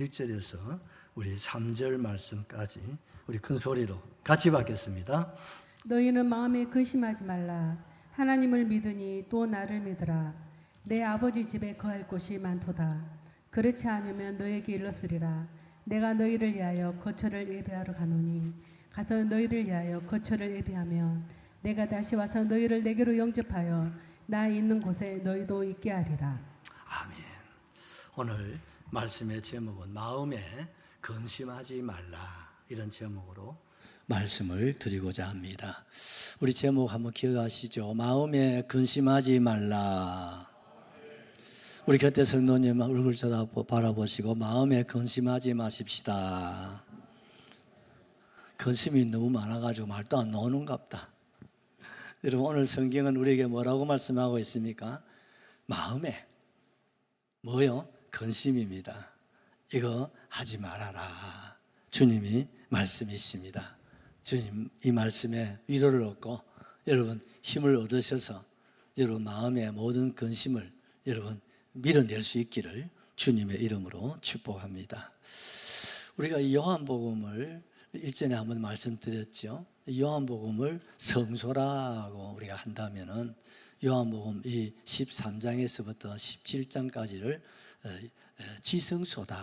1절에서 우리 3절 말씀까지 우리 큰 소리로 같이 받겠습니다. 너희는 마음에 근심하지 말라. 하나님을 믿으니 또 나를 믿으라. 내 아버지 집에 거할 곳이 많도다. 그렇지 않으면 너에게 일렀으리라. 내가 너희를 위하여 거처를 예비하러 가노니 가서 너희를 위하여 거처를 예비하면 내가 다시 와서 너희를 내게로 영접하여 나 있는 곳에 너희도 있게 하리라. 아멘. 오늘 말씀의 제목은 마음에 근심하지 말라, 이런 제목으로 말씀을 드리고자 합니다. 우리 제목 한번 기억하시죠? 마음에 근심하지 말라. 우리 곁에 성도님 얼굴 바라보시고 마음에 근심하지 마십시다. 근심이 너무 많아가지고 말도 안 나오는갑다. 여러분, 오늘 성경은 우리에게 뭐라고 말씀하고 있습니까? 마음에 뭐요? 근심입니다. 이거 하지 말아라. 주님이 말씀이십니다. 주님 이 말씀에 위로를 얻고 여러분 힘을 얻으셔서 여러분 마음의 모든 근심을 여러분 밀어낼 수 있기를 주님의 이름으로 축복합니다. 우리가 이 요한복음을 일전에 한번 말씀드렸죠. 요한복음을 성소라고 우리가 한다면은 요한복음 이 13장에서부터 17장까지를 지성소다,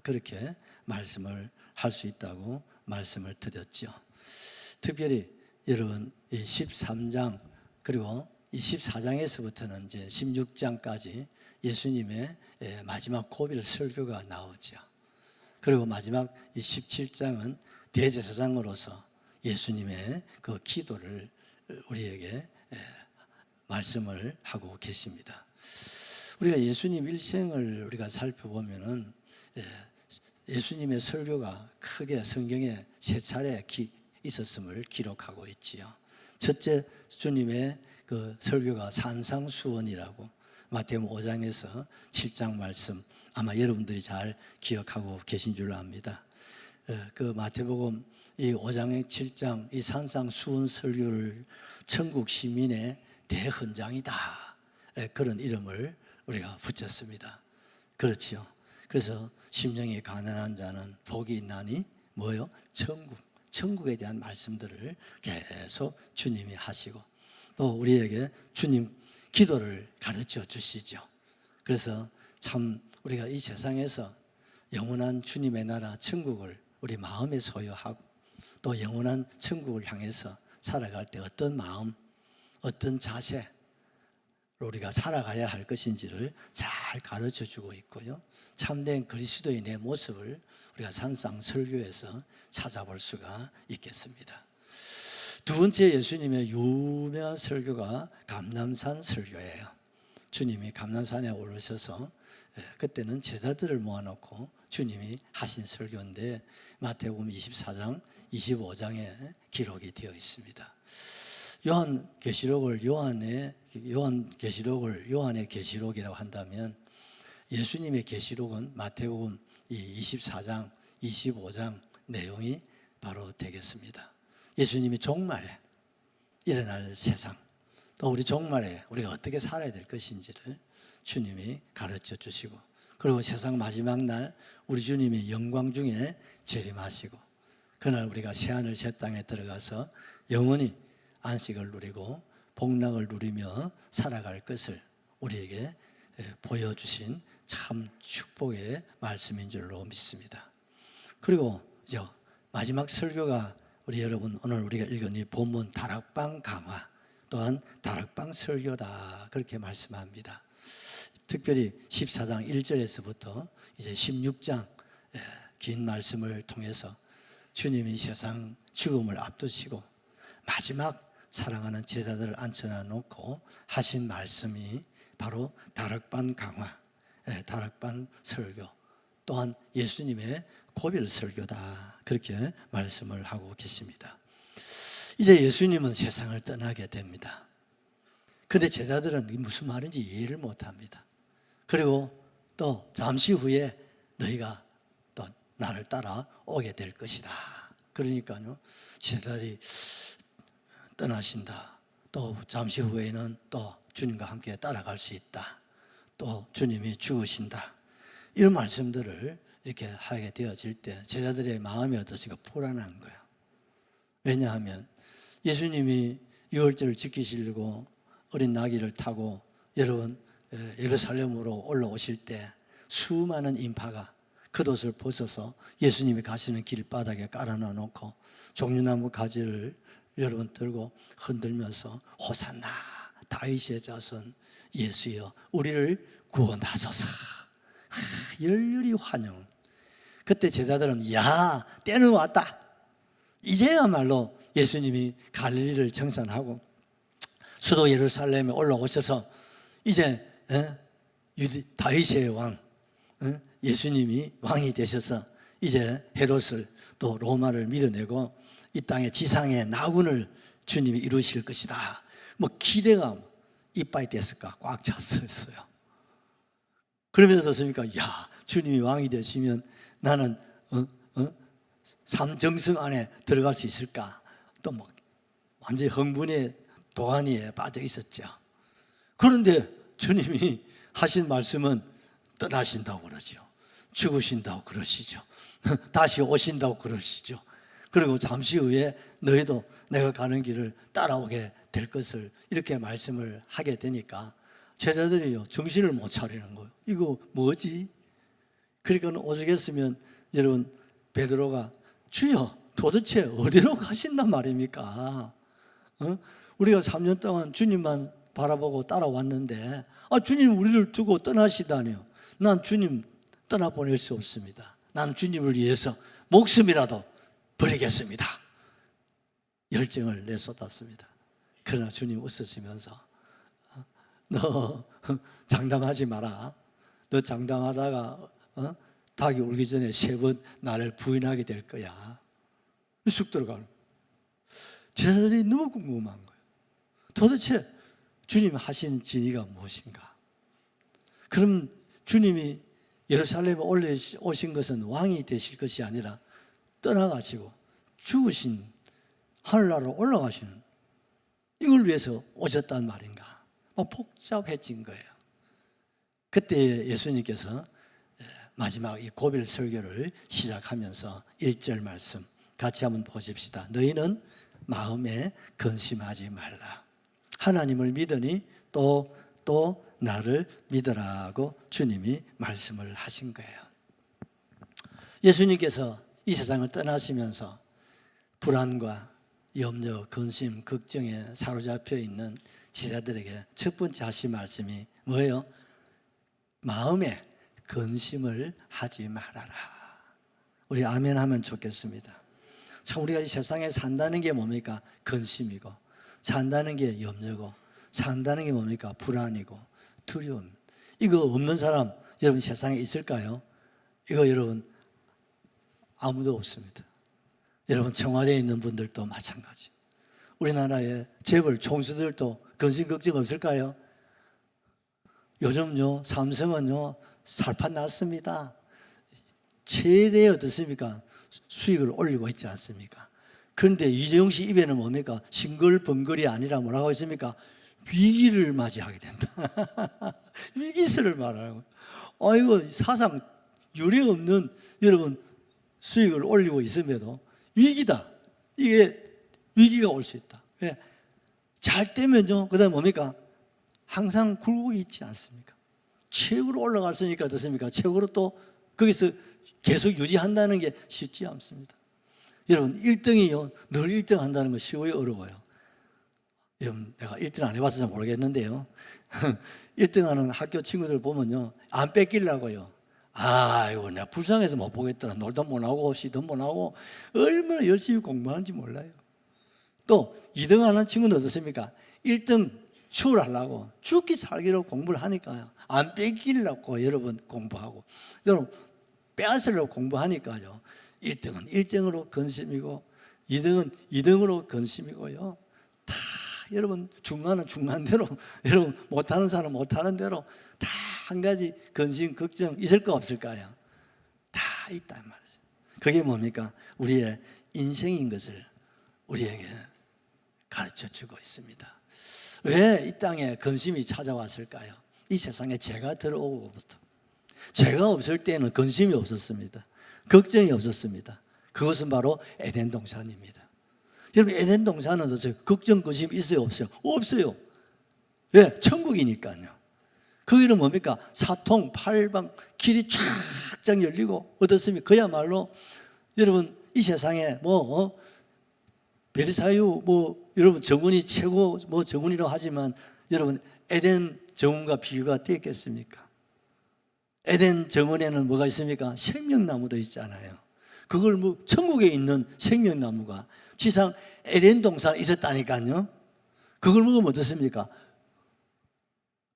그렇게 말씀을 할 수 있다고 말씀을 드렸죠. 특별히 여러분 이 13장 그리고 이 14장에서부터는 이제 16장까지 예수님의 마지막 고별 설교가 나오죠. 그리고 마지막 이 17장은 대제사장으로서 예수님의 그 기도를 우리에게 말씀을 하고 계십니다. 우리가 예수님 일생을 우리가 살펴보면은 예수님의 설교가 크게 성경에 세 차례 있었음을 기록하고 있지요. 첫째, 주님의 그 설교가 산상수원이라고 마태복음 5장에서 7장 말씀 아마 여러분들이 잘 기억하고 계신 줄로 압니다. 그 마태복음 이 5장의 7장 이 산상수원 설교를 천국 시민의 대헌장이다, 그런 이름을 우리가 붙였습니다. 그렇지요. 그래서 심령이 가난한 자는 복이 있나니 뭐요? 천국에 대한 말씀들을 계속 주님이 하시고 또 우리에게 주님 기도를 가르쳐 주시죠. 그래서 참 우리가 이 세상에서 영원한 주님의 나라 천국을 우리 마음에 소유하고 또 영원한 천국을 향해서 살아갈 때 어떤 마음, 어떤 자세로 우리가 살아가야 할 것인지를 잘 가르쳐 주고 있고요. 참된 그리스도인의 모습을 우리가 산상 설교에서 찾아볼 수가 있겠습니다. 두 번째 예수님의 유명한 설교가 감람산 설교예요. 주님이 감람산에 오르셔서 그때는 제자들을 모아놓고 주님이 하신 설교인데 마태복음 24장, 25장에 기록이 되어 있습니다. 요한의 계시록이라고 한다면 예수님의 계시록은 마태복음 24장, 25장 내용이 바로 되겠습니다. 예수님이 종말에 일어날 세상, 또 우리 종말에 우리가 어떻게 살아야 될 것인지를 주님이 가르쳐 주시고, 그리고 세상 마지막 날 우리 주님이 영광 중에 재림하시고 그날 우리가 새하늘 새 땅에 들어가서 영원히 안식을 누리고 복락을 누리며 살아갈 것을 우리에게 보여주신 참 축복의 말씀인 줄로 믿습니다. 그리고 이제 마지막 설교가 우리 여러분 오늘 우리가 읽은 이 본문 다락방 강화 또한 다락방 설교다, 그렇게 말씀합니다. 특별히 14장 1절에서부터 이제 16장 긴 말씀을 통해서 주님이 세상 죽음을 앞두시고 마지막 사랑하는 제자들을 앉혀놔 놓고 하신 말씀이 바로 다락방 강화, 다락방 설교, 또한 예수님의 고별 설교다, 그렇게 말씀을 하고 계십니다. 이제 예수님은 세상을 떠나게 됩니다. 그런데 제자들은 무슨 말인지 이해를 못합니다. 그리고 또 잠시 후에 너희가 또 나를 따라 오게 될 것이다. 그러니까요, 제자들이 떠나신다, 또 잠시 후에는 또 주님과 함께 따라갈 수 있다, 또 주님이 죽으신다, 이런 말씀들을 이렇게 하게 되어질 때 제자들의 마음이 어떠신가? 불안한 거예요. 왜냐하면 예수님이 유월절을 지키시려고 어린 나귀를 타고 여러분 예루살렘으로 올라오실 때 수많은 인파가 겉옷을 벗어서 예수님이 가시는 길바닥에 깔아놔 놓고 종려나무 가지를 여러분 들고 흔들면서 호산나 다윗의 자손 예수여 우리를 구원하소서 열렬히 환영. 그때 제자들은 야 때는 왔다. 이제야말로 예수님이 갈릴리를 청산하고 수도 예루살렘에 올라오셔서 이제 다윗의 왕 예수님이 왕이 되셔서 이제 헤롯을 또 로마를 밀어내고 이 땅의 지상의 나군을 주님이 이루실 것이다. 뭐 기대가 이빠이 됐을까 꽉 찼었어요. 그러면서 어떻습니까? 야 주님이 왕이 되시면 나는 삼정성 안에 들어갈 수 있을까? 또 뭐 완전히 흥분의 도가니에 빠져 있었죠. 그런데 주님이 하신 말씀은 떠나신다고 그러죠. 죽으신다고 그러시죠. 다시 오신다고 그러시죠. 그리고 잠시 후에 너희도 내가 가는 길을 따라오게 될 것을 이렇게 말씀을 하게 되니까 제자들이요 정신을 못 차리는 거예요. 이거 뭐지? 그러니까 오죽했으면 여러분 베드로가 주여 도대체 어디로 가신단 말입니까? 우리가 3년 동안 주님만 바라보고 따라왔는데 주님 우리를 두고 떠나시다니요. 난 주님 떠나보낼 수 없습니다. 나는 주님을 위해서 목숨이라도 버리겠습니다. 열정을 내쏟았습니다. 그러나 주님 웃으시면서 너 장담하지 마라. 너 장담하다가 닭이 울기 전에 3번 나를 부인하게 될 거야. 쑥 들어가는. 제자들이 너무 궁금한 거예요. 도대체 주님 하신 진의가 무엇인가? 그럼 주님이 예루살렘에 올라오신 것은 왕이 되실 것이 아니라 떠나가시고 죽으신 하늘나라로 올라가시는 이걸 위해서 오셨단 말인가? 막 복잡해진 거예요. 그때 예수님께서 마지막 이 고별 설교를 시작하면서 1절 말씀 같이 한번 보십시다. 너희는 마음에 근심하지 말라. 하나님을 믿으니 또 나를 믿으라고 주님이 말씀을 하신 거예요. 예수님께서 이 세상을 떠나시면서 불안과 염려, 근심, 걱정에 사로잡혀 있는 제자들에게 첫 번째 하신 말씀이 뭐예요? 마음에 근심을 하지 말아라. 우리 아멘 하면 좋겠습니다. 참 우리가 이 세상에 산다는 게 뭡니까? 근심이고 산다는 게 염려고 산다는 게 뭡니까? 불안이고 두려움. 이거 없는 사람 여러분 세상에 있을까요? 이거 여러분 아무도 없습니다. 여러분 청와대에 있는 분들도 마찬가지. 우리나라의 재벌 총수들도 근심 걱정 없을까요? 요즘요 삼성은요 살판 났습니다. 최대 어떻습니까? 수익을 올리고 있지 않습니까? 그런데 이재용 씨 입에는 뭡니까? 싱글벙글이 아니라 뭐라고 했습니까? 위기를 맞이하게 된다. 위기설을 말하고. 이거 사상 유례 없는 여러분 수익을 올리고 있음에도 위기다. 이게 위기가 올 수 있다. 왜? 잘 되면요. 그 다음에 뭡니까? 항상 굴고 있지 않습니까? 최고로 올라갔으니까 어떻습니까? 최고로 또 거기서 계속 유지한다는 게 쉽지 않습니다. 여러분 1등이요. 늘 1등 한다는 건 쉬워요? 어려워요? 여러분 내가 1등 안 해봐서 잘 모르겠는데요. 1등 하는 학교 친구들 보면요. 안 뺏기려고요. 아이고 내가 불쌍해서 못 보겠더라. 놀도 못 하고 시도 못 하고 얼마나 열심히 공부하는지 몰라요. 또 2등 하는 친구는 어떻습니까? 1등 추월하려고 죽기 살기로 공부를 하니까요. 안 뺏기려고 여러분 공부하고 여러분 빼앗으려고 공부하니까요. 1등은 1등으로 근심이고 2등은 2등으로 근심이고요. 다 여러분 중간은 중간대로 여러분 못하는 사람 못하는 대로 다 한 가지 근심 걱정 있을 거 없을까요? 다 있단 말이죠. 그게 뭡니까? 우리의 인생인 것을 우리에게 가르쳐주고 있습니다. 왜 이 땅에 근심이 찾아왔을까요? 이 세상에 죄가 들어오고부터 죄가 없을 때는 근심이 없었습니다. 걱정이 없었습니다. 그것은 바로 에덴 동산입니다. 여러분, 에덴 동산은 도대체 걱정, 근심 있어요, 없어요? 없어요. 왜? 천국이니까요. 거기는 뭡니까? 사통, 팔방, 길이 쫙쫙 열리고, 어떻습니까? 그야말로 여러분, 이 세상에 베르사유 여러분 정원이 최고 정원이라고 하지만 여러분, 에덴 정원과 비교가 되겠습니까? 에덴 정원에는 뭐가 있습니까? 생명나무도 있잖아요. 그걸 천국에 있는 생명나무가 지상 에덴 동산에 있었다니까요. 그걸 먹으면 어떻습니까?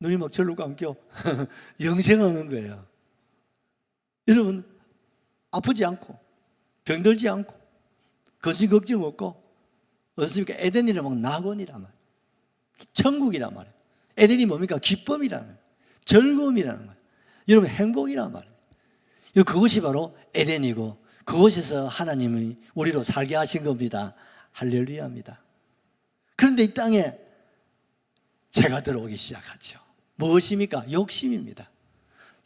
눈이 막 절로 감겨 영생하는 거예요. 여러분, 아프지 않고 병들지 않고 거짓 걱정 없고 어떻습니까? 에덴이란 막 낙원이란 말이에요. 천국이란 말이에요. 에덴이 뭡니까? 기쁨이란 말이에요. 즐거움이라는 거예요. 여러분, 행복이란 말이에요. 그것이 바로 에덴이고 그곳에서 하나님이 우리로 살게 하신 겁니다. 할렐루야입니다. 그런데 이 땅에 죄가 들어오기 시작하죠. 무엇입니까? 욕심입니다.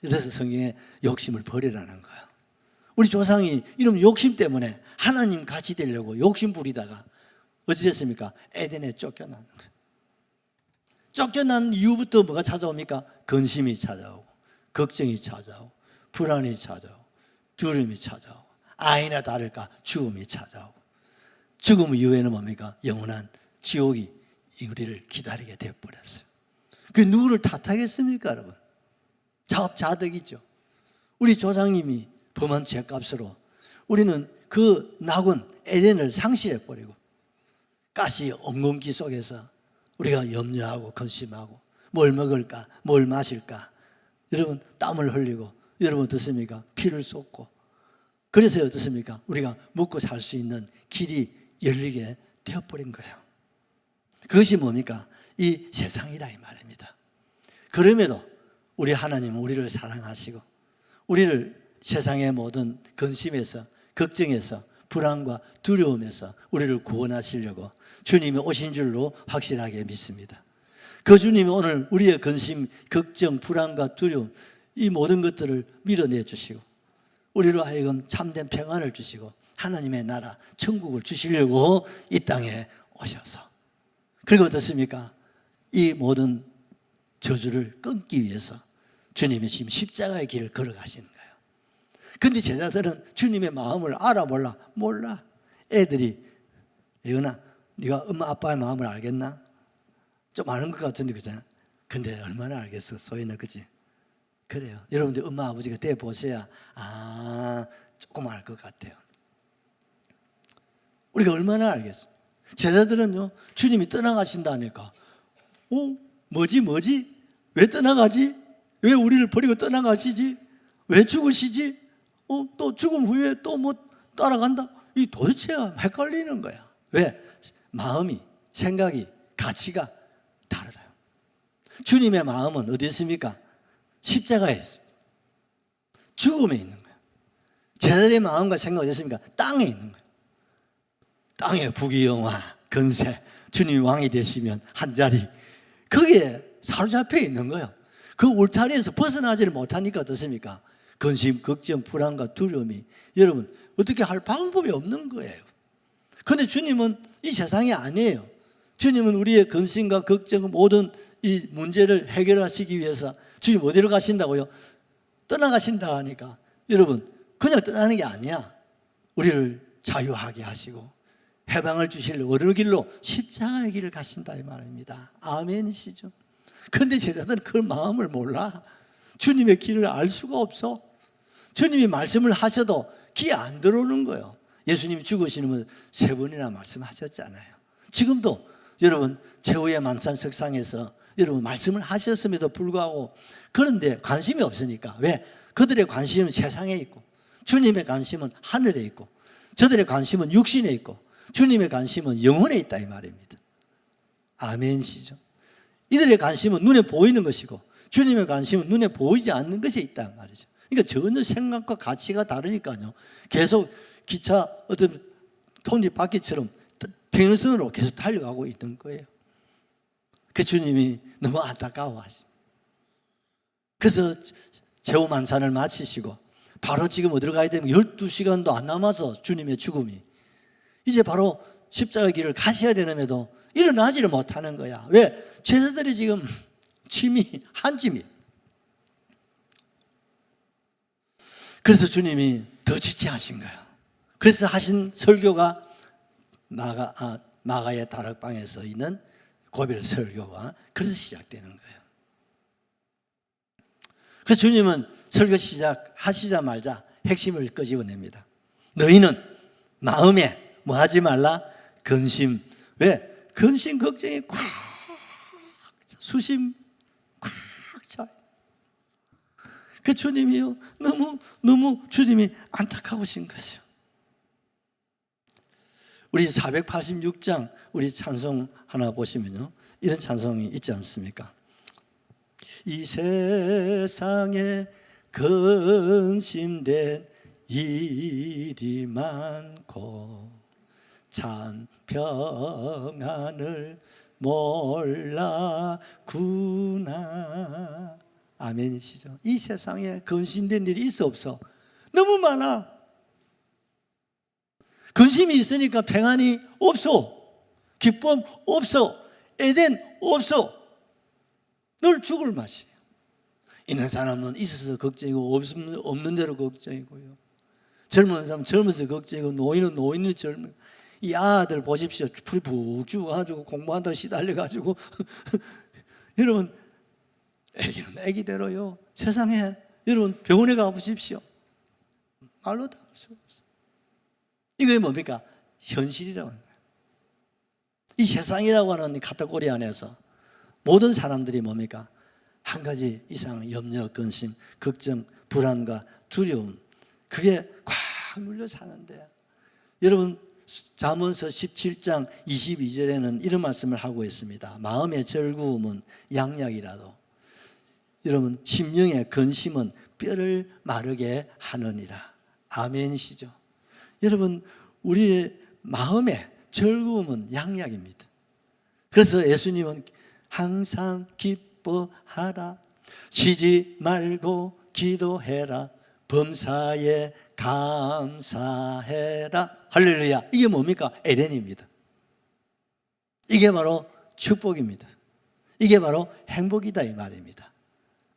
그래서 성경에 욕심을 버리라는 거예요. 우리 조상이 이런 욕심 때문에 하나님 같이 되려고 욕심 부리다가 어찌 됐습니까? 에덴에 쫓겨나는 거예요. 쫓겨난 이후부터 뭐가 찾아옵니까? 근심이 찾아오고 걱정이 찾아오고 불안이 찾아오고 두려움이 찾아오고 아니나 다를까 죽음이 찾아오고 죽음 이후에는 뭡니까? 영원한 지옥이 우리를 기다리게 되어버렸어요. 그 누구를 탓하겠습니까, 여러분? 자업자득이죠. 우리 조상님이 범한 죄값으로 우리는 그 낙원 에덴을 상실해버리고 가시 엉겅기 속에서 우리가 염려하고 근심하고 뭘 먹을까, 뭘 마실까. 여러분, 땀을 흘리고 여러분 어떻습니까? 피를 쏟고. 그래서 어떻습니까? 우리가 먹고 살 수 있는 길이 열리게 되어버린 거예요. 그것이 뭡니까? 이 세상이라 이 말입니다. 그럼에도 우리 하나님은 우리를 사랑하시고 우리를 세상의 모든 근심에서 걱정에서 불안과 두려움에서 우리를 구원하시려고 주님이 오신 줄로 확실하게 믿습니다. 그 주님이 오늘 우리의 근심, 걱정, 불안과 두려움 이 모든 것들을 밀어내 주시고 우리로 하여금 참된 평안을 주시고 하나님의 나라, 천국을 주시려고 이 땅에 오셔서 그리고 어떻습니까? 이 모든 저주를 끊기 위해서 주님이 지금 십자가의 길을 걸어가시는 거예요. 그런데 제자들은 주님의 마음을 알아 몰라? 몰라. 애들이 예은아, 네가 엄마 아빠의 마음을 알겠나? 좀 아는 것 같은데 그잖아. 근데 얼마나 알겠어, 소희는, 그치? 그래요. 여러분들 엄마 아버지가 돼 보셔야 조금 알 것 같아요. 우리가 얼마나 알겠어? 제자들은요, 주님이 떠나가신다니까 뭐지? 왜 떠나가지? 왜 우리를 버리고 떠나가시지? 왜 죽으시지? 또 죽음 후에 또 뭐 따라간다? 이 도대체 헷갈리는 거야. 왜? 마음이, 생각이, 가치가 다르다요. 주님의 마음은 어디 있습니까? 십자가에 있습니다. 죽음에 있는 거예요. 제자들의 마음과 생각은 어디 있습니까? 땅에 있는 거예요. 땅에 부귀영화, 건세, 주님이 왕이 되시면 한 자리, 거기에 사로잡혀 있는 거예요. 그 울타리에서 벗어나지를 못하니까 어떻습니까? 근심, 걱정, 불안과 두려움이 여러분 어떻게 할 방법이 없는 거예요. 그런데 주님은 이 세상이 아니에요. 주님은 우리의 근심과 걱정 모든 이 문제를 해결하시기 위해서 주님 어디로 가신다고요? 떠나가신다 하니까 여러분 그냥 떠나는 게 아니야. 우리를 자유하게 하시고 해방을 주시려고 어느 길로? 십자가의 길을 가신다 이 말입니다. 아멘이시죠? 그런데 제자들은 그 마음을 몰라. 주님의 길을 알 수가 없어. 주님이 말씀을 하셔도 귀에 안 들어오는 거예요. 예수님이 죽으시는 3번이나 말씀하셨잖아요. 지금도 여러분 최후의 만찬석상에서 여러분 말씀을 하셨음에도 불구하고 그런데 관심이 없으니까. 왜? 그들의 관심은 세상에 있고 주님의 관심은 하늘에 있고 저들의 관심은 육신에 있고 주님의 관심은 영혼에 있다 이 말입니다. 아멘이시죠? 이들의 관심은 눈에 보이는 것이고 주님의 관심은 눈에 보이지 않는 것에 있단 말이죠. 그러니까 전혀 생각과 가치가 다르니까요. 계속 기차 어떤 톱니바퀴처럼 평행선으로 계속 달려가고 있는 거예요. 그 주님이 너무 안타까워하십니다. 그래서 제후만산을 마치시고 바로 지금 어디로 가야 되면 12시간도 안 남아서 주님의 죽음이 이제 바로 십자가 길을 가셔야 되는데도 일어나지를 못하는 거야. 왜? 제자들이 지금 침이 한 짐이. 그래서 주님이 더 지체하신 거예요. 그래서 하신 설교가 마가의 다락방에서 있는 고별 설교가 그래서 시작되는 거예요. 그래서 주님은 설교 시작하시자마자 핵심을 끄집어냅니다. 너희는 마음에 뭐 하지 말라? 근심. 왜? 근심 걱정이 꽉 수심 꽉 차요. 그 주님이요 너무 주님이 안타까우신 것이요. 우리 486장 우리 찬송 하나 보시면요, 이런 찬송이 있지 않습니까? 이 세상에 근심된 일이 많고 참 평안을 몰라구나. 아멘이시죠? 이 세상에 근심된 일이 있어 없어? 너무 많아. 근심이 있으니까 평안이 없어. 기쁨 없어. 에덴 없어. 늘 죽을 맛이에요. 있는 사람은 있어서 걱정이고 없는 대로 걱정이고요. 젊은 사람은 젊어서 걱정이고 노인은 노인의 젊은. 이 아들 보십시오. 풀이 푹 죽어가지고 공부한다고 시달려가지고 여러분 애기는 애기대로요. 세상에 여러분 병원에 가보십시오. 말로 다 할 수 없어요. 이게 뭡니까? 현실이라고 하는 거예요. 이 세상이라고 하는 카테고리 안에서 모든 사람들이 뭡니까? 한 가지 이상 염려, 근심, 걱정, 불안과 두려움, 그게 꽉 눌려 사는데, 여러분 잠언서 17장 22절에는 이런 말씀을 하고 있습니다. 마음의 즐거움은 양약이라도 여러분 심령의 근심은 뼈를 마르게 하느니라. 아멘이시죠? 여러분 우리의 마음의 즐거움은 양약입니다. 그래서 예수님은 항상 기뻐하라, 쉬지 말고 기도해라, 범사에 감사해라. 할렐루야. 이게 뭡니까? 에덴입니다. 이게 바로 축복입니다. 이게 바로 행복이다 이 말입니다.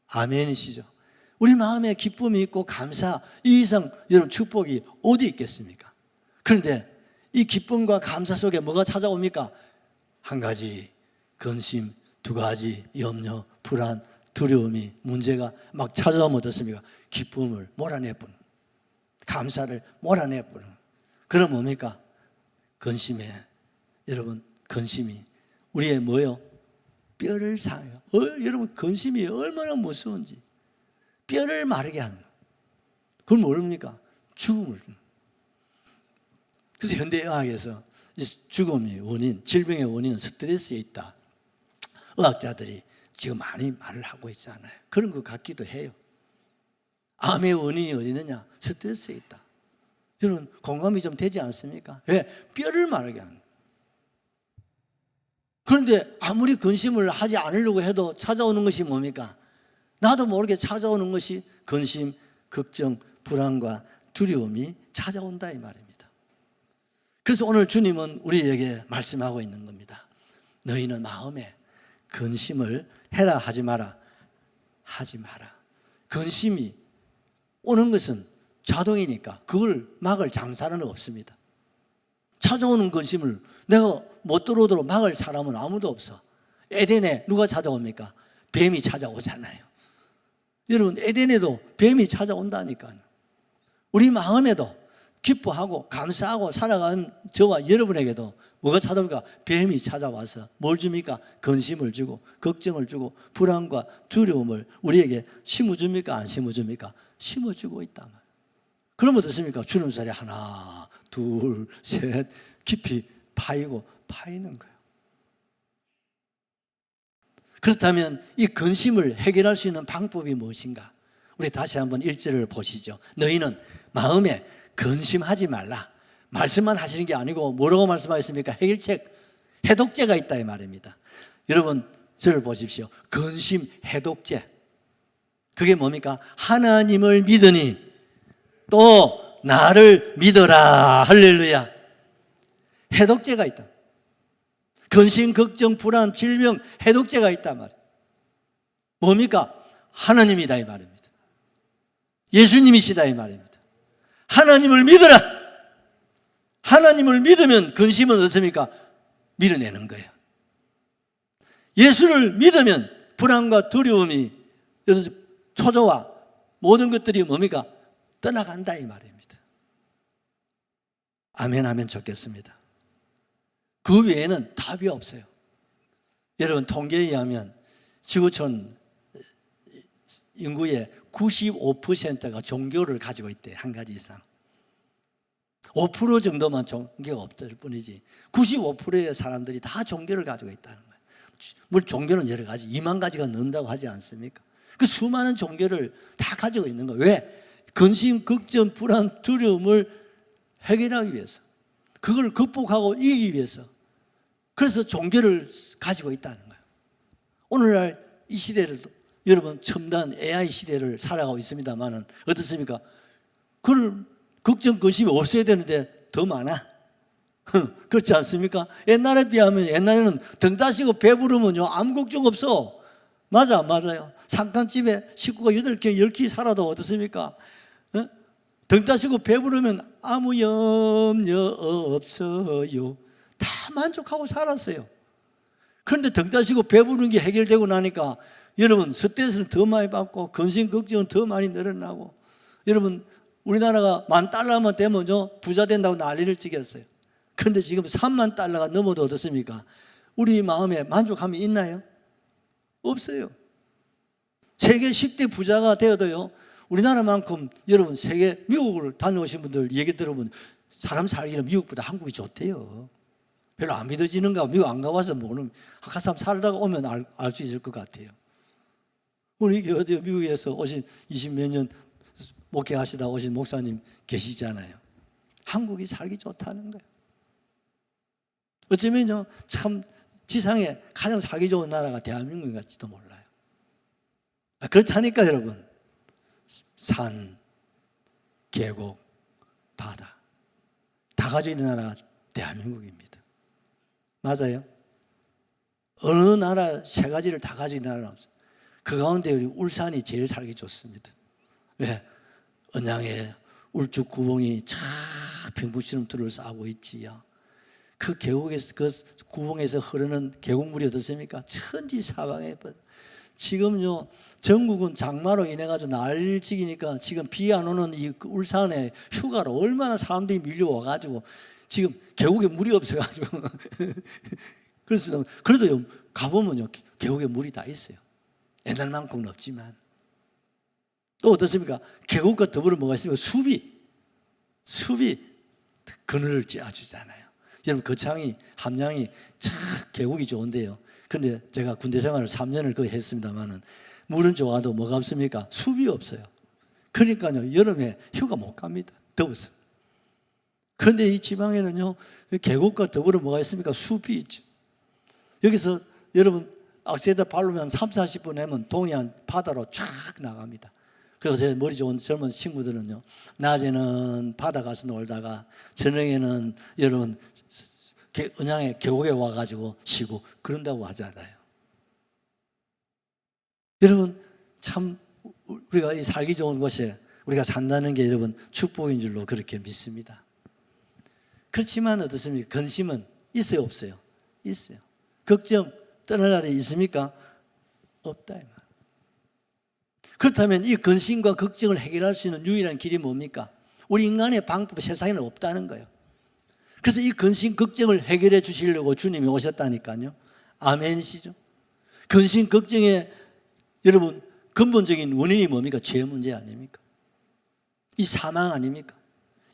아멘이시죠? 우리 마음에 기쁨이 있고 감사, 이 이상 여러분 축복이 어디 있겠습니까? 그런데 이 기쁨과 감사 속에 뭐가 찾아옵니까? 한 가지 근심, 두 가지 염려, 불안, 두려움이, 문제가 막 찾아오면 어떻습니까? 기쁨을 몰아내버리는, 감사를 몰아내버리는. 그럼 뭡니까? 근심에, 여러분 근심이 우리의 뭐요? 뼈를 상해요. 여러분 근심이 얼마나 무서운지. 뼈를 마르게 하는 거예요. 그걸 모릅니까? 죽음을. 그래서 현대의학에서 죽음의 원인, 질병의 원인은 스트레스에 있다. 의학자들이 지금 많이 말을 하고 있잖아요. 그런 것 같기도 해요. 암의 원인이 어디 있느냐? 스트레스에 있다. 여러분 공감이 좀 되지 않습니까? 왜? 뼈를 마르게 하는 거예요. 그런데 아무리 근심을 하지 않으려고 해도 찾아오는 것이 뭡니까? 나도 모르게 찾아오는 것이 근심, 걱정, 불안과 두려움이 찾아온다 이 말입니다. 그래서 오늘 주님은 우리에게 말씀하고 있는 겁니다. 너희는 마음에 근심을 해라 하지 마라. 하지 마라. 근심이 오는 것은 자동이니까 그걸 막을 장사는 없습니다. 찾아오는 근심을 내가 못 들어오도록 막을 사람은 아무도 없어. 에덴에 누가 찾아옵니까? 뱀이 찾아오잖아요. 여러분 에덴에도 뱀이 찾아온다니까요. 우리 마음에도 기뻐하고 감사하고 살아가는 저와 여러분에게도 뭐가 찾아옵니까? 뱀이 찾아와서 뭘 줍니까? 근심을 주고 걱정을 주고 불안과 두려움을 우리에게 심어줍니까? 안 심어줍니까? 심어주고 있단 말이에요. 그러면 어떻습니까? 주름살이 하나 둘 셋 깊이 파이는 거예요. 그렇다면 이 근심을 해결할 수 있는 방법이 무엇인가? 우리 다시 한번 1절을 보시죠. 너희는 마음에 근심하지 말라. 말씀만 하시는 게 아니고 뭐라고 말씀하셨습니까? 해결책, 해독제가 있다 이 말입니다. 여러분 저를 보십시오. 근심 해독제. 그게 뭡니까? 하나님을 믿으니 또 나를 믿어라. 할렐루야. 해독제가 있다. 근심, 걱정, 불안, 질병, 해독제가 있단 말이에요. 뭡니까? 하나님이다 이 말입니다. 예수님이시다 이 말입니다. 하나님을 믿어라. 하나님을 믿으면 근심은 어떻습니까? 밀어내는 거예요. 예수를 믿으면 불안과 두려움이, 초조와 모든 것들이 뭡니까? 떠나간다 이 말입니다. 아멘 하면 좋겠습니다. 그 외에는 답이 없어요. 여러분 통계에 의하면 지구촌 인구의 95%가 종교를 가지고 있대. 한 가지 이상. 5% 정도만 종교가 없을 뿐이지 95%의 사람들이 다 종교를 가지고 있다는 거예요. 물론 종교는 여러 가지 2만 가지가 넘는다고 하지 않습니까? 그 수많은 종교를 다 가지고 있는 거예요. 왜? 근심, 걱정, 불안, 두려움을 해결하기 위해서, 그걸 극복하고 이기기 위해서. 그래서 종교를 가지고 있다는 거예요. 오늘날 이 시대를, 여러분 첨단 AI 시대를 살아가고 있습니다만은 어떻습니까? 그걸 걱정, 근심이 없어야 되는데 더 많아. 그렇지 않습니까? 옛날에 비하면, 옛날에는 등 따시고 배부르면요 아무 걱정 없어. 맞아요. 상간집에 식구가 8개, 10개 살아도 어떻습니까? 등 따시고 배부르면 아무 염려 없어요. 다 만족하고 살았어요. 그런데 등 따시고 배부른 게 해결되고 나니까 여러분 스트레스는 더 많이 받고 근심, 걱정은 더 많이 늘어나고, 여러분 우리나라가 $10,000만 되면요 부자 된다고 난리를 찍었어요. 그런데 지금 $30,000가 넘어도 어떻습니까? 우리 마음에 만족함이 있나요? 없어요. 세계 10대 부자가 되어도요 우리나라만큼, 여러분 세계 미국을 다녀오신 분들 얘기 들어보면 사람 살기는 미국보다 한국이 좋대요. 별로 안 믿어지는가? 미국 안 가봐서 모르는, 가서 살다가 오면 알 수 있을 것 같아요. 우리 어디 미국에서 오신 20몇 년 목회하시다 오신 목사님 계시잖아요. 한국이 살기 좋다는 거예요. 어쩌면요 참 지상에 가장 살기 좋은 나라가 대한민국 같지도 몰라요. 그렇다니까 여러분. 산, 계곡, 바다 다 가지고 있는 나라가 대한민국입니다. 맞아요? 어느 나라 세 가지를 다 가지고 있는 나라는 없어요. 그 가운데 우리 울산이 제일 살기 좋습니다. 왜? 언양에 울쭉 구봉이 쫙 병풍처럼 둘러싸고 있지요. 그 계곡에서, 그 구봉에서 흐르는 계곡물이 어떻습니까? 천지사방에. 지금요 전국은 장마로 인해 가지고 난리치기니까 지금 비 안 오는 이 울산에 휴가로 얼마나 사람들이 밀려와 가지고 지금 계곡에 물이 없어 가지고 그렇습니다. 그래도요 가보면요 계곡에 물이 다 있어요. 옛날만큼은 없지만. 또 어떻습니까? 계곡과 더불어 뭐가 있습니까? 숲이 그늘을 쬐어주잖아요. 여러분 거창이, 함양이 참 계곡이 좋은데요. 그런데 제가 군대 생활을 3년을 거의 했습니다만은 물은 좋아도 뭐가 없습니까? 숲이 없어요. 그러니까요 여름에 휴가 못 갑니다. 더워서. 그런데 이 지방에는요 계곡과 더불어 뭐가 있습니까? 숲이 있죠. 여기서 여러분 악세다 발로면 30-40분 하면 동해안 바다로 쫙 나갑니다. 그래서 제 머리 좋은 젊은 친구들은요 낮에는 바다 가서 놀다가 저녁에는 여러분 언양의 계곡에 와가지고 쉬고 그런다고 하잖아요. 여러분 참 우리가 이 살기 좋은 곳에 우리가 산다는 게 여러분 축복인 줄로 그렇게 믿습니다. 그렇지만 어떻습니까? 근심은 있어요 없어요? 있어요. 걱정 떠날 날이 있습니까? 없다 이 말. 그렇다면 이 근심과 걱정을 해결할 수 있는 유일한 길이 뭡니까? 우리 인간의 방법 세상에는 없다는 거예요. 그래서 이 근심 걱정을 해결해 주시려고 주님이 오셨다니까요. 아멘이시죠? 근심 걱정의 여러분 근본적인 원인이 뭡니까? 죄 문제 아닙니까? 이 사망 아닙니까?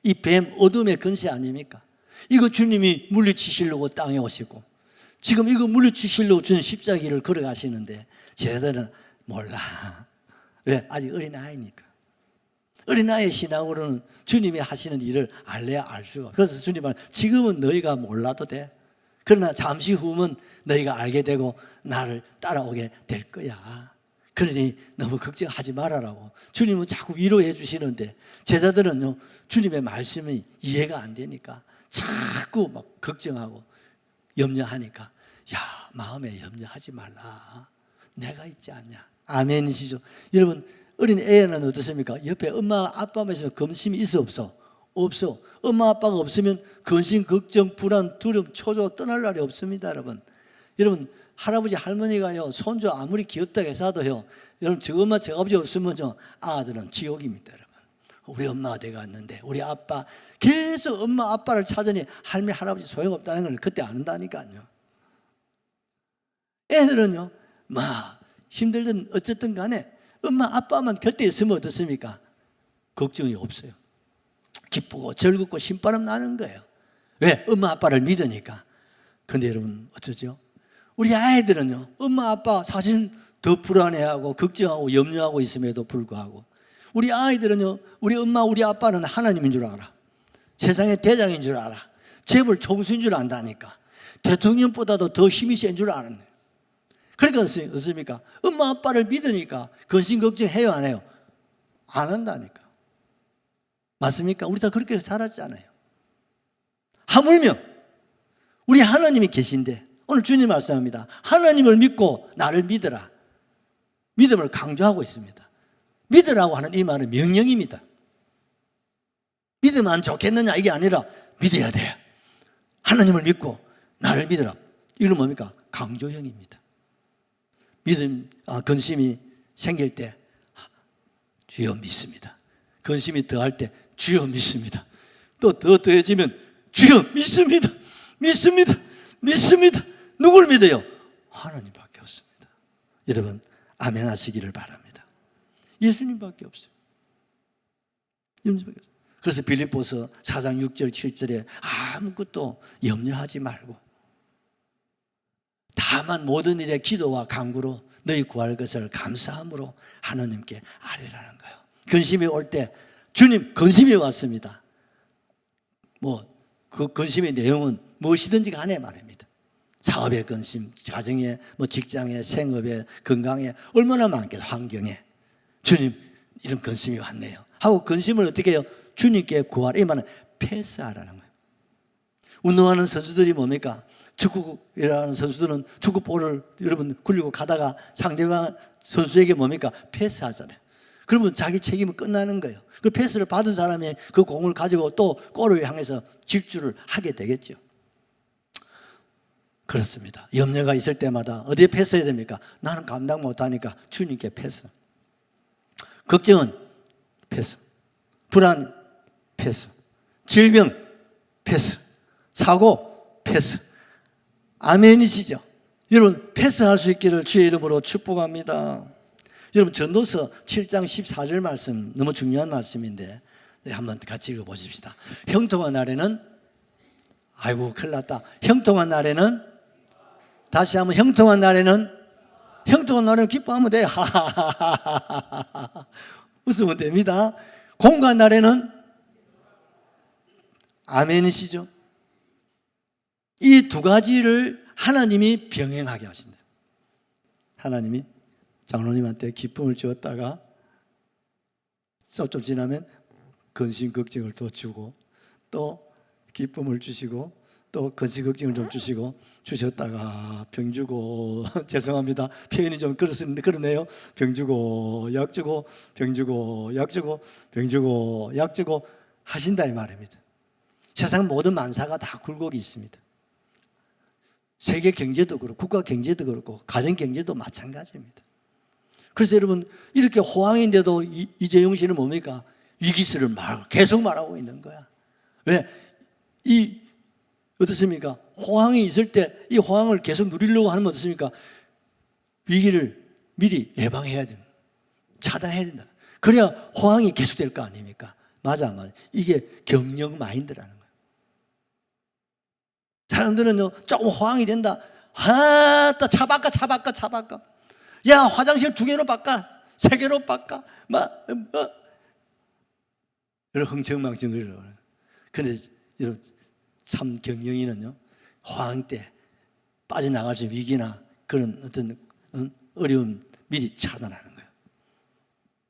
이 뱀 어둠의 근세 아닙니까? 이거 주님이 물리치시려고 땅에 오시고 지금 이거 물리치시려고 주님 십자가를 걸어가시는데 쟤들은 몰라. 왜? 아직 어린아이니까. 어린아이의 신앙으로는 주님이 하시는 일을 알래야 알 수가 없어요. 그래서 주님 말 지금은 너희가 몰라도 돼. 그러나 잠시 후면 너희가 알게 되고 나를 따라오게 될 거야. 그러니 너무 걱정하지 말아라고 주님은 자꾸 위로해 주시는데 제자들은요 주님의 말씀이 이해가 안 되니까 자꾸 막 걱정하고 염려하니까 야 마음에 염려하지 말라 내가 있지 않냐. 아멘이시죠. 여러분 어린 애는 어떻습니까? 옆에 엄마 아빠만 있으면 근심이 있어 없어? 없어. 엄마 아빠가 없으면 근심, 걱정, 불안, 두려움, 초조 떠날 날이 없습니다. 여러분 할아버지 할머니가요 손주 아무리 귀엽다고 해서도요 여러분 저 엄마 저 아버지 없으면요 아들은 지옥입니다. 여러분 우리 엄마가 돼갔는데 우리 아빠 계속 엄마 아빠를 찾으니 할머니 할아버지 소용없다는 걸 그때 안다니까요. 애들은요 막 힘들든 어쨌든 간에 엄마 아빠만 곁에 있으면 어떻습니까? 걱정이 없어요. 기쁘고 즐겁고 신바람 나는 거예요. 왜? 엄마 아빠를 믿으니까. 그런데 여러분 어쩌죠? 우리 아이들은요 엄마 아빠 사실 더 불안해하고 걱정하고 염려하고 있음에도 불구하고 우리 아이들은요 우리 엄마 우리 아빠는 하나님인 줄 알아. 세상의 대장인 줄 알아. 재벌 총수인 줄 안다니까. 대통령보다도 더 힘이 센 줄 아는 거예요. 그러니까 어떻습니까? 엄마 아빠를 믿으니까 근심 걱정해요 안 해요? 안 한다니까. 맞습니까? 우리 다 그렇게 자랐잖아요. 하물며 우리 하나님이 계신데 오늘 주님 말씀합니다. 하나님을 믿고 나를 믿으라. 믿음을 강조하고 있습니다. 믿으라고 하는 이 말은 명령입니다. 믿으면 안 좋겠느냐 이게 아니라 믿어야 돼요. 하나님을 믿고 나를 믿으라. 이건 뭡니까? 강조형입니다. 믿음, 근심이 생길 때 주여 믿습니다. 근심이 더할 때 주여 믿습니다. 또 더 더해지면 주여 믿습니다. 믿습니다. 믿습니다. 누굴 믿어요? 하나님밖에 없습니다. 여러분 아멘 하시기를 바랍니다. 예수님밖에 없어요. 그래서 빌립보서 4장 6절 7절에 아무것도 염려하지 말고 다만 모든 일에 기도와 간구로 너희 구할 것을 감사함으로 하나님께 아뢰라는 거예요. 근심이 올 때 주님 근심이 왔습니다. 그 근심의 내용은 무엇이든지 간에 말입니다. 사업의 근심, 가정에, 직장에, 생업에, 건강에 얼마나 많겠어요. 환경에. 주님 이런 근심이 왔네요. 하고 근심을 어떻게 해요? 주님께 구하라. 이 말은 패스하라는 거예요. 운동하는 선수들이 뭡니까? 축구이라는 선수들은 축구볼을 여러분 굴리고 가다가 상대방 선수에게 뭡니까? 패스하잖아요. 그러면 자기 책임은 끝나는 거예요. 그 패스를 받은 사람이 그 공을 가지고 또 골을 향해서 질주를 하게 되겠죠. 그렇습니다. 염려가 있을 때마다 어디에 패스해야 됩니까? 나는 감당 못하니까 주님께 패스. 걱정은 패스. 불안 패스. 질병 패스. 사고 패스. 아멘이시죠? 여러분 패스할 수 있기를 주의 이름으로 축복합니다. 여러분 전도서 7장 14절 말씀 너무 중요한 말씀인데 한번 같이 읽어보십시다. 형통한 날에는 아이고 큰일 났다. 형통한 날에는 다시 한번 형통한 날에는 기뻐하면 돼. 웃으면 됩니다. 공고한 날에는 아멘이시죠? 이 두 가지를 하나님이 병행하게 하신다. 하나님이 장로님한테 기쁨을 주었다가 좀 지나면 근심 걱정을 또 주고 또 기쁨을 주시고 또 근심 걱정을 좀 주시고 주셨다가 병 주고 죄송합니다. 표현이 좀 그러네요. 병 주고 약 주고 병 주고 약 주고 병 주고 약 주고 하신다 이 말입니다. 세상 모든 만사가 다 굴곡이 있습니다. 세계 경제도 그렇고 국가 경제도 그렇고 가정 경제도 마찬가지입니다. 그래서 여러분 이렇게 호황인데도 이재용 씨는 뭡니까? 위기수를 계속 말하고 있는 거야. 왜? 어떻습니까? 호황이 있을 때 이 호황을 계속 누리려고 하면 어떻습니까? 위기를 미리 예방해야 됩니다. 차단해야 된다. 그래야 호황이 계속될 거 아닙니까? 맞아. 이게 경영 마인드라는 거예요. 사람들은요, 조금 호황이 된다. 차 바꿔. 야, 화장실 2개로 바꿔. 3개로 바꿔. 여러분, 흥청망청 그러려고. 그런데 여러분, 참 경영인은요, 호황 때 빠져나갈 수 있는 위기나 그런 어떤 어려운 미리 차단하는 거예요.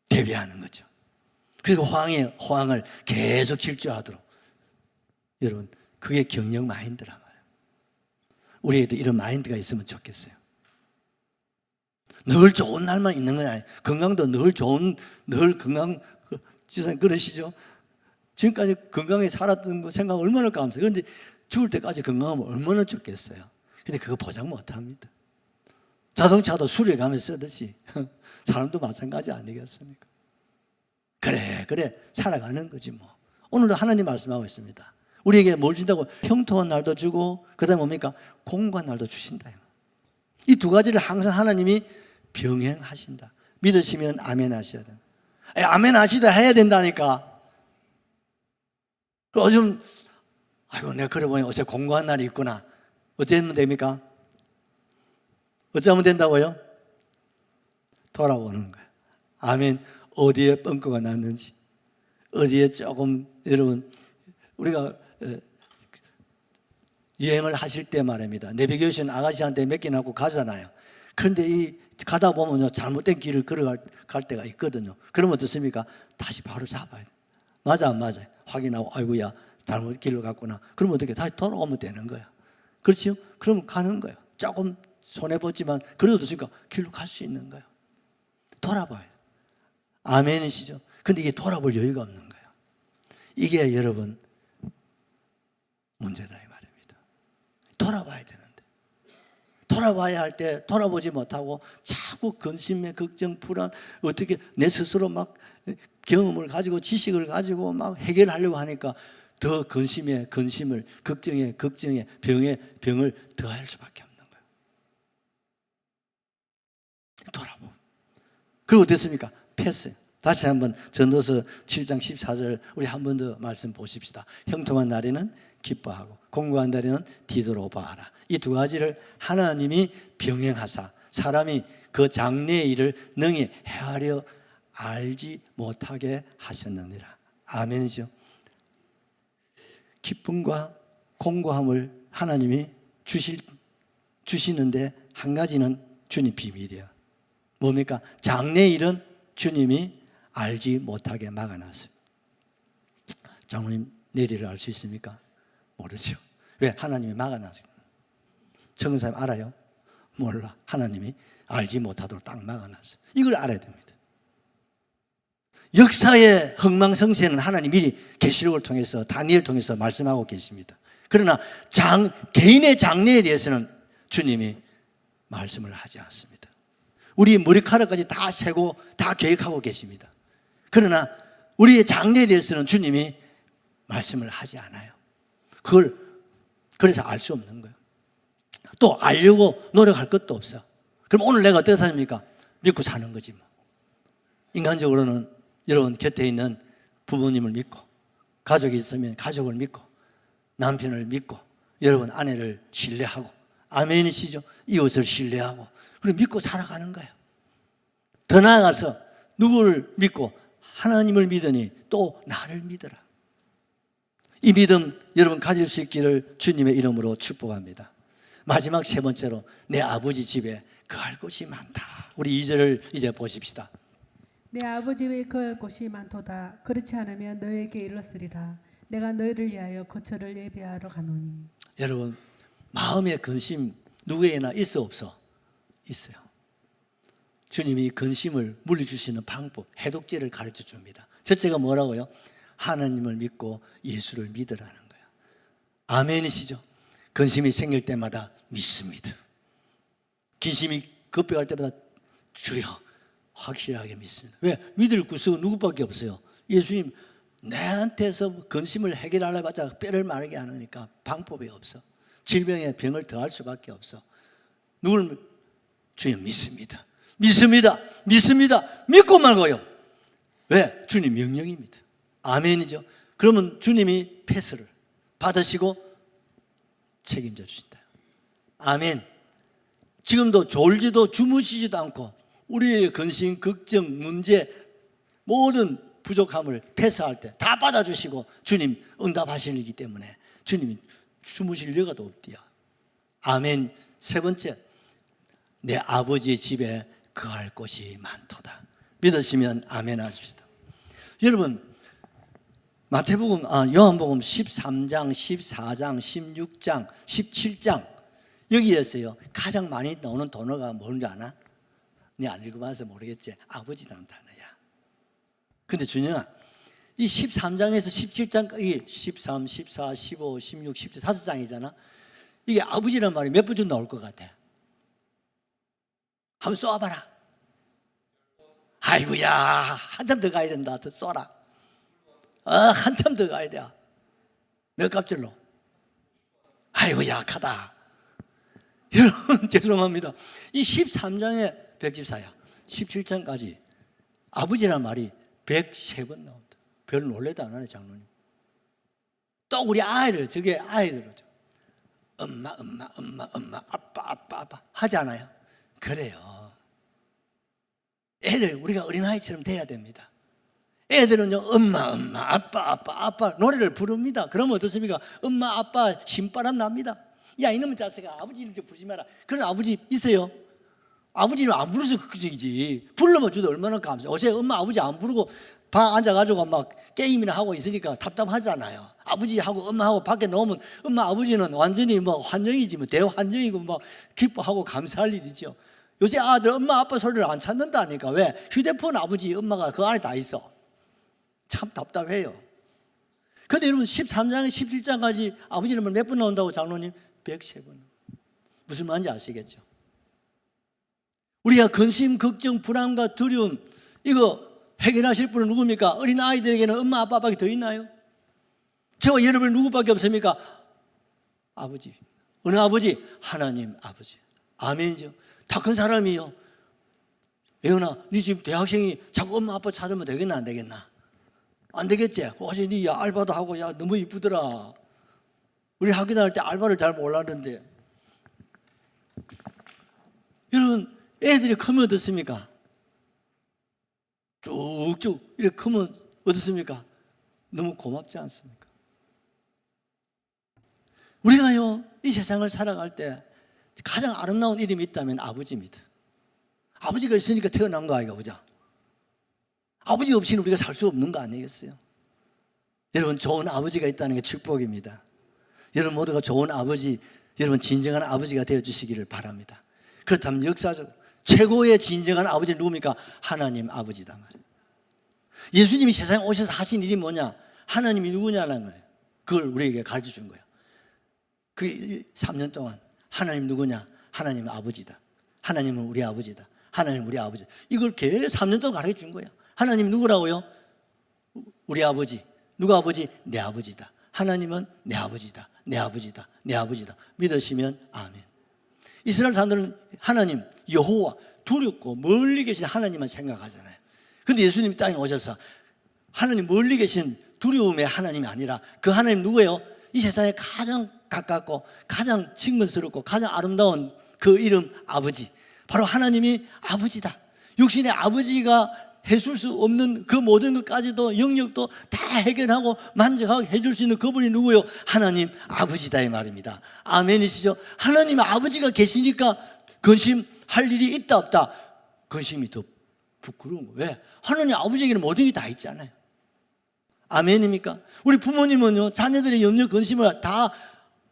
대비하는 거죠. 그리고 호황을 계속 질주하도록. 여러분, 그게 경영 마인드란 말이에요. 우리에도 이런 마인드가 있으면 좋겠어요. 늘 좋은 날만 있는 건 아니에요. 건강도 늘 건강, 지사님 그러시죠? 지금까지 건강히 살았던 거 생각 얼마나 감사해요. 그런데 죽을 때까지 건강하면 얼마나 좋겠어요. 근데 그거 보장 못 합니다. 자동차도 수리해가면서 쓰듯이 사람도 마찬가지 아니겠습니까? 그래 살아가는 거지 뭐. 오늘도 하나님 말씀하고 있습니다. 우리에게 뭘 준다고? 형통한 날도 주고 그다음에 뭡니까? 공고한 날도 주신다. 이 두 가지를 항상 하나님이 병행하신다. 믿으시면 아멘 하셔야 돼요. 아멘 하시다 해야 된다니까. 요즘 아이고 내가 그래 보니 어제 공고한 날이 있구나. 어째 하면 됩니까? 어쩌면 된다고요? 돌아보는 거예요. 아멘. 어디에 뻥커가 났는지, 어디에 조금, 여러분, 우리가 여행을 하실 때 말입니다. 내비게이션 아가씨한테 맡겨놓고 가잖아요. 그런데 이 가다 보면요, 잘못된 길을 걸어갈 때가 있거든요. 그러면 어떻습니까? 다시 바로 잡아야 돼요. 맞아, 안 맞아요? 확인하고, 아이고야, 잘못 길을 갔구나. 그러면 어떻게 다시 돌아오면 되는 거야. 그렇죠? 그러면 가는 거예요. 조금 손해보지만, 그래도 어떻습니까? 길로 갈 수 있는 거예요. 돌아봐야 돼요. 아멘이시죠? 근데 이게 돌아볼 여유가 없는 거예요. 이게 여러분, 문제다 이 말입니다. 돌아봐야 되는데. 돌아봐야 할 때 돌아보지 못하고 자꾸 근심에 걱정, 불안, 어떻게 내 스스로 막 경험을 가지고 지식을 가지고 막 해결하려고 하니까 더 근심에 근심을, 걱정에 병에 병을 더할 수밖에 없는 거예요. 돌아보고. 그리고 어땠습니까? 패스. 다시 한번 전도서 7장 14절 우리 한 번 더 말씀 보십시다. 형통한 날에는 기뻐하고 공고한 날에는 뒤돌아봐라. 이 두 가지를 하나님이 병행하사 사람이 그 장래의 일을 능히 헤아려 알지 못하게 하셨느니라. 아멘이죠. 기쁨과 공고함을 하나님이 주시는데 한 가지는 주님 비밀이에요. 뭡니까? 장래의 일은 주님이 알지 못하게 막아놨어요. 장로님 내일을 알 수 있습니까? 모르죠. 왜? 하나님이 막아놨어요. 청은사님 알아요? 몰라. 하나님이 알지 못하도록 딱 막아놨어요. 이걸 알아야 됩니다. 역사의 흥망성쇠는 하나님 미리 계시록을 통해서 다니엘을 통해서 말씀하고 계십니다. 그러나 개인의 장래에 대해서는 주님이 말씀을 하지 않습니다. 우리 머리카락까지 다 세고 다 계획하고 계십니다. 그러나 우리의 장래에 대해서는 주님이 말씀을 하지 않아요. 그래서 알 수 없는 거예요. 또 알려고 노력할 것도 없어. 그럼 오늘 내가 어떻게 삽니까? 믿고 사는 거지 뭐. 인간적으로는 여러분 곁에 있는 부모님을 믿고, 가족이 있으면 가족을 믿고, 남편을 믿고, 여러분 아내를 신뢰하고, 아멘이시죠? 이웃을 신뢰하고, 그리고 믿고 살아가는 거예요. 더 나아가서 누구를 믿고 하나님을 믿으니 또 나를 믿어라. 이 믿음 여러분 가질 수 있기를 주님의 이름으로 축복합니다. 마지막 세 번째로 내 아버지 집에 거할 곳이 많다. 우리 2절을 이제 보십시다. 내 아버지 집에 거할 곳이 많도다. 그렇지 않으면 너에게 일렀으리라. 내가 너희를 위하여 거처를 예비하러 가노니. 여러분 마음의 근심 누구에게나 있어 없어? 있어요. 주님이 근심을 물리주시는 방법, 해독제를 가르쳐 줍니다. 첫째가 뭐라고요? 하나님을 믿고 예수를 믿으라는 거예요. 아멘이시죠? 근심이 생길 때마다 믿습니다. 근심이 급해갈 때마다 주여 확실하게 믿습니다. 왜? 믿을 구석은 누구밖에 없어요. 예수님 나한테서 근심을 해결하려 봤자 뼈를 마르게 하니까 방법이 없어. 질병에 병을 더할 수밖에 없어. 누굴 주여 믿습니다. 믿습니다. 믿고 말고요. 왜? 주님 명령입니다. 아멘이죠. 그러면 주님이 패스를 받으시고 책임져 주신다. 아멘. 지금도 졸지도 주무시지도 않고 우리의 근심, 걱정, 문제 모든 부족함을 패스할 때 다 받아주시고 주님 응답하시기 때문에 주님이 주무실 여가도 없디야. 아멘. 세 번째, 내 아버지의 집에 거할 곳이 많도다. 믿으시면 아멘 하십시다. 여러분, 마태복음, 요한복음 13장, 14장, 16장, 17장 여기에서요 가장 많이 나오는 단어가 뭔지 아나? 네 안 읽어봐서 모르겠지. 아버지라는 단어야. 근데 준영아, 이 13장에서 17장까지 13, 14, 15, 16, 17 5장이잖아. 이게 아버지라는 말이 몇 번쯤 나올 것 같아? 한번 쏘아봐라. 아이고야, 한참 더 가야 된다. 더 쏘라. 한참 더 가야 돼. 몇 갑절로? 아이고 약하다. 여러분 죄송합니다. 이 13장에 114야 17장까지 아버지라는 말이 103번 나옵니다. 별 놀래도 안 하네 장로님. 또 우리 아이들, 저게 아이들 엄마 아빠 하지 않아요? 그래요. 애들 우리가 어린아이처럼 돼야 됩니다. 애들은요 엄마 아빠 노래를 부릅니다. 그러면 어떻습니까? 엄마 아빠 신바람 납니다. 야 이놈의 자식아 아버지 이렇게 부르지 마라. 그런 아버지 있어요? 아버지는 안 부르서 그지지. 불러만 줘도 얼마나 감사해. 어제 엄마 아버지 안 부르고 방 앉아가지고 막 게임이나 하고 있으니까 답답하잖아요. 아버지하고 엄마하고 밖에 나오면 엄마 아버지는 완전히 뭐 환영이지 뭐 대환영이고 뭐 기뻐하고 감사할 일이죠. 요새 아들 엄마 아빠 소리를 안 찾는다니까. 왜? 휴대폰 아버지 엄마가 그 안에 다 있어. 참 답답해요. 그런데 여러분 13장에 17장까지 아버지 이름을 몇 번 나온다고 장로님? 103번. 무슨 말인지 아시겠죠? 우리가 근심, 걱정, 불안과 두려움 이거 해결하실 분은 누굽니까? 어린 아이들에게는 엄마 아빠밖에 더 있나요? 저와 여러분 누구밖에 없습니까? 아버지. 어느 아버지? 하나님 아버지. 아멘이죠. 다 큰 사람이요. 예은아, 네 지금 대학생이 자꾸 엄마 아빠 찾으면 되겠나 안 되겠나? 안 되겠지? 혹시 네 알바도 하고 야 너무 이쁘더라. 우리 학교 다닐 때 알바를 잘 몰랐는데. 여러분 애들이 크면 어떻습니까? 쭉쭉 이렇게 크면 어떻습니까? 너무 고맙지 않습니까? 우리가요 이 세상을 살아갈 때 가장 아름다운 이름이 있다면 아버지입니다. 아버지가 있으니까 태어난 거 아이가 보자. 아버지 없이는 우리가 살 수 없는 거 아니겠어요? 여러분 좋은 아버지가 있다는 게 축복입니다. 여러분 모두가 좋은 아버지, 여러분 진정한 아버지가 되어주시기를 바랍니다. 그렇다면 역사적으로 최고의 진정한 아버지는 누굽니까? 하나님 아버지다 말이에요. 예수님이 세상에 오셔서 하신 일이 뭐냐? 하나님이 누구냐는 거예요. 그걸 우리에게 가르쳐 준 거예요. 그 3년 동안 하나님 누구냐? 하나님 아버지다. 하나님은 우리 아버지다. 하나님 우리 아버지. 이걸 계속 3년 동안 가르쳐 준 거예요. 하나님 누구라고요? 우리 아버지. 누가 아버지? 내 아버지다. 하나님은 내 아버지다. 내 아버지다. 내 아버지다. 믿으시면 아멘. 이스라엘 사람들은 하나님 여호와 두렵고 멀리 계신 하나님만 생각하잖아요. 그런데 예수님이 땅에 오셔서 하나님 멀리 계신 두려움의 하나님이 아니라 그 하나님 누구예요? 이 세상에 가장 가깝고 가장 친근스럽고 가장 아름다운 그 이름 아버지. 바로 하나님이 아버지다. 육신의 아버지가 해줄 수 없는 그 모든 것까지도 영역도 다 해결하고 만족하게 해줄 수 있는 그분이 누구요? 하나님 아버지다 이 말입니다. 아멘이시죠? 하나님 아버지가 계시니까 근심할 일이 있다 없다? 근심이 더 부끄러운 거예요. 왜? 하나님 아버지에게는 모든 게 다 있잖아요. 아멘입니까? 우리 부모님은요 자녀들의 염려 근심을 다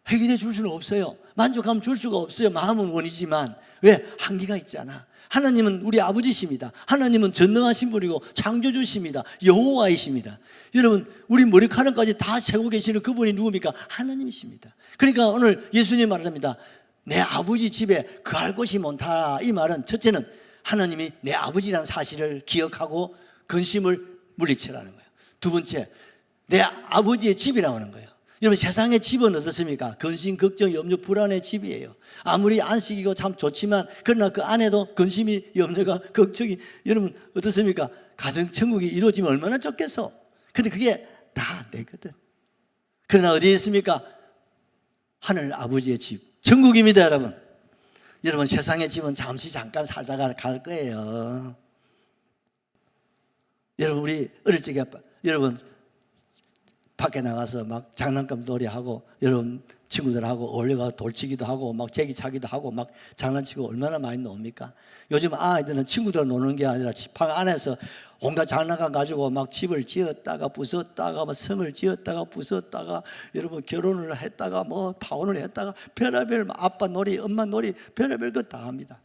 해결해 줄 수는 없어요. 만족하면 줄 수가 없어요. 마음은 원이지만 왜? 한계가 있잖아. 하나님은 우리 아버지십니다. 하나님은 전능하신 분이고 창조주십니다. 여호와이십니다. 여러분 우리 머리카락까지 다 세고 계시는 그분이 누굽니까? 하나님이십니다. 그러니까 오늘 예수님 말합니다. 내 아버지 집에 거할 곳이 많다. 이 말은 첫째는 하나님이 내 아버지라는 사실을 기억하고 근심을 물리치라는 거예요. 두 번째, 내 아버지의 집이라고 하는 거예요. 여러분 세상의 집은 어떻습니까? 근심, 걱정, 염려, 불안의 집이에요. 아무리 안식이고 참 좋지만 그러나 그 안에도 근심이, 염려가, 걱정이 여러분 어떻습니까? 가정천국이 이루어지면 얼마나 좋겠어. 근데 그게 다 안 되거든. 그러나 어디에 있습니까? 하늘 아버지의 집, 천국입니다 여러분. 여러분 세상의 집은 잠시 잠깐 살다가 갈 거예요. 여러분 우리 어릴 적에 여러분 밖에 나가서 막 장난감 놀이하고 여러분 친구들하고 어울려가 돌치기도 하고 막 제기차기도 하고 막 장난치고 얼마나 많이 놉니까? 요즘 아이들은 친구들 노는 게 아니라 방 안에서 온갖 장난감 가지고 막 집을 지었다가 부쉈다가 뭐 성을 지었다가 부쉈다가 여러분 결혼을 했다가 뭐 파혼을 했다가 별의별 아빠 놀이 엄마 놀이 별의별 것 다 합니다.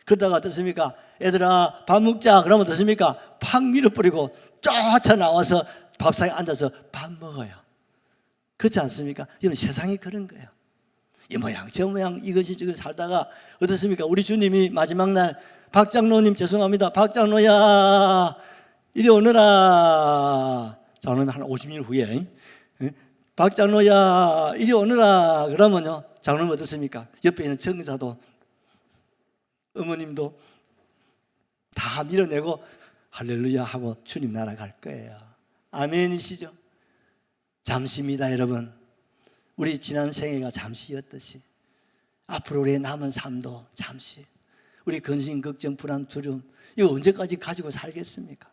그러다가 어떻습니까? 애들아 밥 먹자 그러면 어떻습니까? 팍 밀어버리고 쫓아 나와서 밥상에 앉아서 밥 먹어요. 그렇지 않습니까? 이런 세상이 그런 거예요. 이 모양 저 모양 이것이 지금 살다가 어떻습니까? 우리 주님이 마지막 날 박장로님 죄송합니다. 박장로야 이리 오너라. 장로님 한 50년 후에 박장로야 이리 오너라 그러면요 장로님 어떻습니까? 옆에 있는 청사도 어머님도 다 밀어내고 할렐루야 하고 주님 날아갈 거예요. 아멘이시죠? 잠시입니다 여러분. 우리 지난 생애가 잠시였듯이 앞으로 우리의 남은 삶도 잠시. 우리 근심, 걱정, 불안, 두려움 이거 언제까지 가지고 살겠습니까?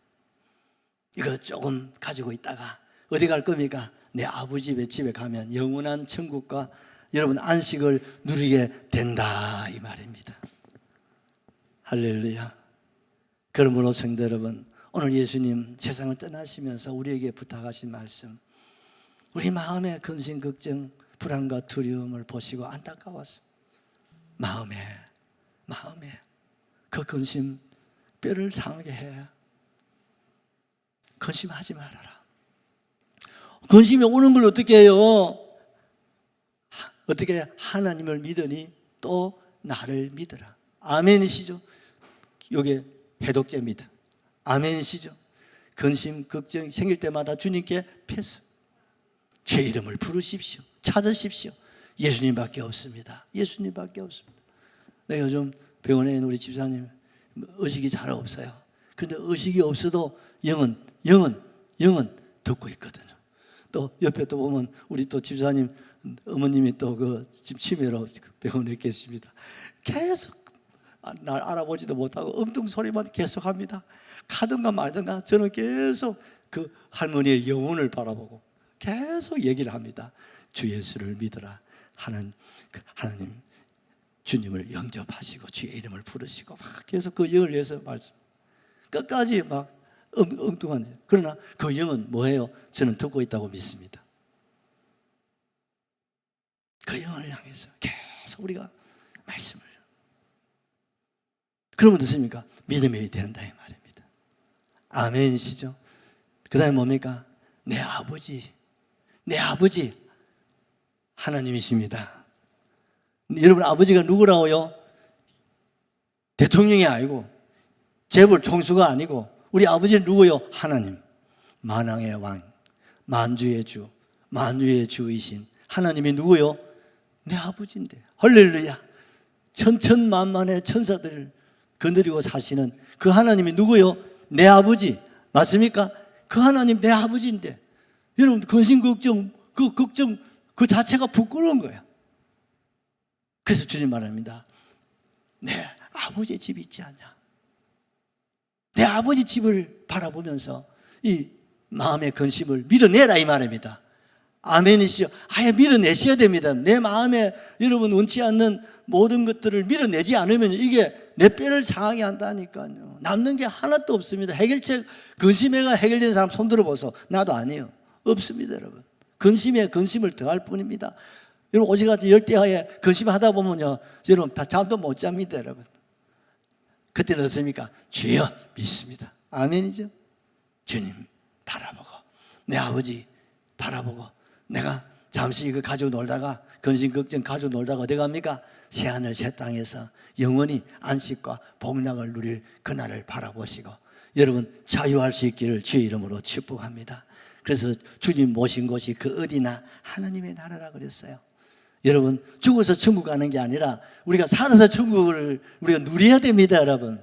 이거 조금 가지고 있다가 어디 갈 겁니까? 내 아버지 집에 가면 영원한 천국과 여러분 안식을 누리게 된다 이 말입니다. 할렐루야. 그러므로 성도 여러분 오늘 예수님 세상을 떠나시면서 우리에게 부탁하신 말씀 우리 마음의 근심, 걱정, 불안과 두려움을 보시고 안타까워서 마음에 그 근심 뼈를 상하게 해. 근심하지 말아라. 근심이 오는 걸 어떻게 해요? 어떻게 하나님을 믿으니 또 나를 믿으라. 아멘이시죠? 이게 해독제입니다. 아멘이시죠? 근심, 걱정 생길 때마다 주님께 패스. 제 이름을 부르십시오. 찾으십시오. 예수님밖에 없습니다. 예수님밖에 없습니다. 내가 요즘 병원에 있는 우리 집사님 의식이 잘 없어요. 그런데 의식이 없어도 영은 듣고 있거든요. 또 옆에 또 보면 우리 또 집사님 어머님이 또 그 지금 치매로 병원에 계십니다. 계속 날 알아보지도 못하고 엉뚱 소리만 계속합니다. 가든가 말든가 저는 계속 그 할머니의 영혼을 바라보고 계속 얘기를 합니다. 주 예수를 믿으라. 하나님 주님을 영접하시고 주의 이름을 부르시고 막 계속 그 영을 위해서 말씀. 끝까지 막 엉뚱한. 그러나 그 영은 뭐예요? 저는 듣고 있다고 믿습니다. 그 영을 향해서 계속 우리가 말씀을. 그러면 어떻습니까? 믿음이 되는다 이 말입니다. 아멘이시죠? 그 다음에 뭡니까? 내 아버지 하나님이십니다. 여러분 아버지가 누구라고요? 대통령이 아니고 재벌 총수가 아니고 우리 아버지는 누구요? 하나님. 만왕의 왕, 만주의 주, 만주의 주이신 하나님이 누구요? 내 아버지인데. 할렐루야. 천천만만의 천사들을 거느리고 사시는 그 하나님이 누구요? 내 아버지. 맞습니까? 그 하나님 내 아버지인데 여러분 근심 걱정 그 자체가 부끄러운 거야. 그래서 주님 말합니다. 내 아버지의 집이 있지 않냐? 내 아버지 집을 바라보면서 이 마음의 근심을 밀어내라 이 말입니다. 아멘이시죠? 아예 밀어내셔야 됩니다. 내 마음에 여러분 원치 않는 모든 것들을 밀어내지 않으면 이게 내 뼈를 상하게 한다니까요. 남는 게 하나도 없습니다. 해결책 근심해가 해결된 사람 손 들어보소. 나도 아니에요. 없습니다 여러분. 근심에 근심을 더할 뿐입니다. 여러분 오직같이 열대하에 근심하다 보면요 여러분 잠도 못 잡니다 여러분. 그때는 어떻습니까? 주여 믿습니다. 아멘이죠? 주님 바라보고 내 아버지 바라보고 내가 잠시 이거 가지고 놀다가 근심 걱정 가지고 놀다가 어디 갑니까? 새하늘 새 땅에서 영원히 안식과 복락을 누릴 그날을 바라보시고 여러분 자유할 수 있기를 주의 이름으로 축복합니다. 그래서 주님 모신 곳이 그 어디나 하나님의 나라라 그랬어요. 여러분 죽어서 천국 가는 게 아니라 우리가 살아서 천국을 우리가 누려야 됩니다 여러분.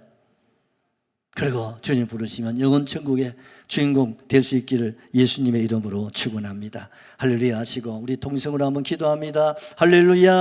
그리고 주님 부르시면 영원 천국의 주인공 될 수 있기를 예수님의 이름으로 축원합니다. 할렐루야 하시고 우리 통성으로 한번 기도합니다. 할렐루야.